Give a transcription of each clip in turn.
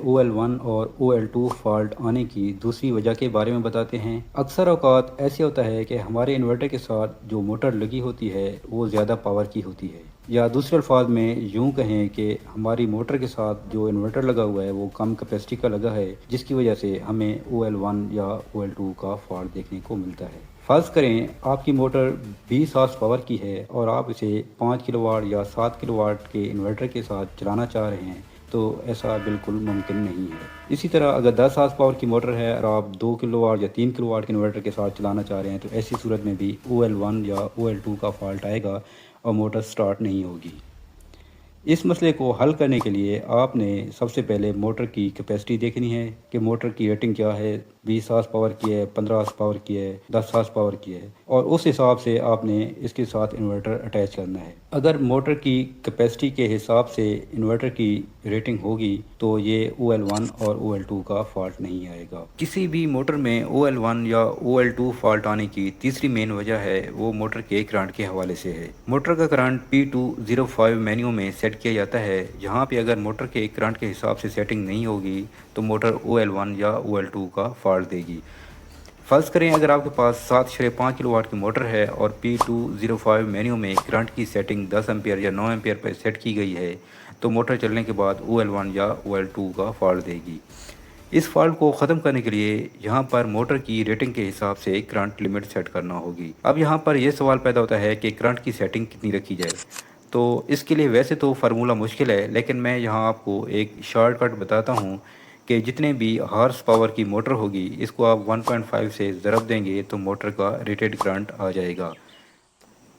او L one اور او L to fault آنے کی دوسری وجہ کے بارے میں بتاتے ہیں۔ اکثر اوقات ایسے ہوتا ہے کہ ہمارے انورٹر کے ساتھ جو موٹر لگی ہوتی ہے وہ زیادہ پاور کی ہوتی ہے، یا دوسرے الفاظ میں یوں کہیں کہ ہماری موٹر کے ساتھ جو انورٹر لگا ہوا ہے وہ کم کیپیسٹی کا لگا ہے، جس کی وجہ سے ہمیں او ایل ون یا او ایل ٹو کا فالٹ دیکھنے کو ملتا ہے۔ فرض کریں آپ کی موٹر 20 ہارس پاور کی ہے اور آپ اسے 5 کلو واٹ یا 7 کلو واٹ کے انورٹر کے ساتھ چلانا چاہ رہے ہیں، تو ایسا بالکل ممکن نہیں ہے۔ اسی طرح اگر 10 ہارس پاور کی موٹر ہے اور آپ 2 کلو واٹ یا 3 کلو واٹ کے انورٹر کے ساتھ چلانا چاہ رہے ہیں، تو ایسی صورت میں بھی او ایل ون یا او ایل ٹو کا فالٹ آئے گا اور موٹر سٹارٹ نہیں ہوگی۔ اس مسئلے کو حل کرنے کے لیے آپ نے سب سے پہلے موٹر کی کیپیسٹی دیکھنی ہے کہ موٹر کی ریٹنگ کیا ہے، 20 ہارس پاور کی ہے، 15 ہارس پاور کی ہے، 10 ہارس پاور کی ہے، اور اس حساب سے آپ نے اس کے ساتھ انورٹر اٹیچ کرنا ہے۔ اگر موٹر کی کیپیسٹی کے حساب سے انورٹر کی ریٹنگ ہوگی تو یہ او ایل ون اور او ایل ٹو کا فالٹ نہیں آئے گا۔ کسی بھی موٹر میں او ایل ون یا او ایل ٹو فالٹ آنے کی تیسری مین وجہ ہے وہ موٹر کے کرنٹ کے حوالے سے ہے۔ موٹر کا کرنٹ P205 مینیو میں سیٹ کیا جاتا ہے، جہاں پہ اگر موٹر کے کرنٹ کے حساب سے سیٹنگ نہیں ہوگی تو موٹر او ایل ون یا او ایل ٹو کا فالٹ دے گی۔ فرض کریں اگر آپ کے پاس 7.5 کلو واٹ کی موٹر ہے اور P205 مینیو میں کرنٹ کی سیٹنگ 10 ایمپیئر یا 9 ایمپیئر پر سیٹ کی گئی ہے، تو موٹر چلنے کے بعد او ایل ون یا او ایل ٹو کا فالٹ دے گی۔ اس فالٹ کو ختم کرنے کے لیے یہاں پر موٹر کی ریٹنگ کے حساب سے کرنٹ لمٹ سیٹ کرنا ہوگی۔ اب یہاں پر یہ سوال پیدا ہوتا ہے کہ کرنٹ کی سیٹنگ کتنی رکھی جائے؟ تو اس کے لیے ویسے تو فارمولہ مشکل ہے، لیکن میں یہاں آپ کو ایک شارٹ کٹ بتاتا ہوں کہ جتنے بھی ہارس پاور کی موٹر ہوگی اس کو آپ 1.5 سے ضرب دیں گے تو موٹر کا ریٹڈ کرنٹ آ جائے گا۔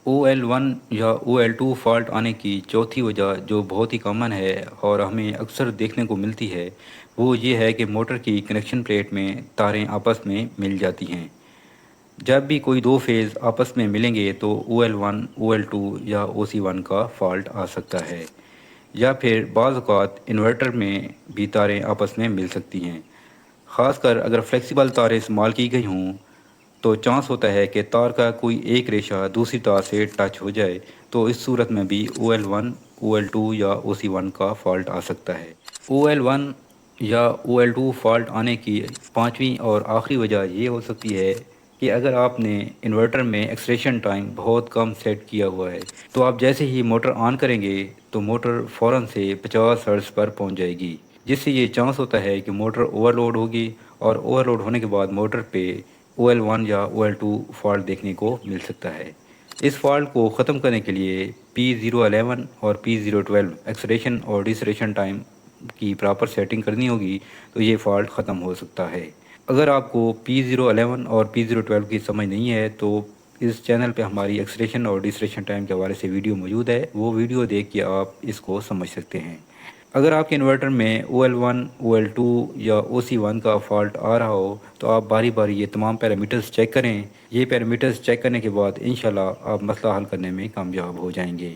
او ایل ون یا او ایل ٹو فالٹ آنے کی چوتھی وجہ جو بہت ہی کامن ہے اور ہمیں اکثر دیکھنے کو ملتی ہے وہ یہ ہے کہ موٹر کی کنیکشن پلیٹ میں تاریں آپس میں مل جاتی ہیں۔ جب بھی کوئی دو فیز آپس میں ملیں گے تو O L one O L two یا او سی ون کا فالٹ آ سکتا ہے، یا پھر بعض اوقات انورٹر میں بھی تاریں آپس میں مل سکتی ہیں۔ خاص کر اگر فلیکسیبل تاریں استعمال کی گئی ہوں تو چانس ہوتا ہے کہ تار کا کوئی ایک ریشہ دوسری تار سے ٹچ ہو جائے، تو اس صورت میں بھی O L one O L two یا او سی ون کا فالٹ آ سکتا ہے۔ او ایل ون یا او ایل ٹو فالٹ آنے کی پانچویں اور آخری وجہ یہ ہو سکتی ہے کہ اگر آپ نے انورٹر میں ایکسلیریشن ٹائم بہت کم سیٹ کیا ہوا ہے تو آپ جیسے ہی موٹر آن کریں گے تو موٹر فوراً سے 50 ہرٹز پر پہنچ جائے گی، جس سے یہ چانس ہوتا ہے کہ موٹر اوور لوڈ ہوگی، اور اوور لوڈ ہونے کے بعد موٹر پہ او ایل ون یا او ایل ٹو فالٹ دیکھنے کو مل سکتا ہے۔ اس فالٹ کو ختم کرنے کے لیے P011 اور P012 ایکسلیریشن اور ڈیسلیریشن ٹائم کی پراپر سیٹنگ کرنی ہوگی تو یہ فالٹ ختم ہو سکتا ہے۔ اگر آپ کو P011 اور P012 کی سمجھ نہیں ہے تو اس چینل پہ ہماری ایکسلیریشن اور ڈیسلیریشن ٹائم کے حوالے سے ویڈیو موجود ہے، وہ ویڈیو دیکھ کے آپ اس کو سمجھ سکتے ہیں۔ اگر آپ کے انورٹر میں O L one O L two یا او سی ون کا فالٹ آ رہا ہو تو آپ باری باری یہ تمام پیرامیٹرز چیک کریں۔ یہ پیرامیٹرز چیک کرنے کے بعد انشاءاللہ آپ مسئلہ حل کرنے میں کامیاب ہو جائیں گے۔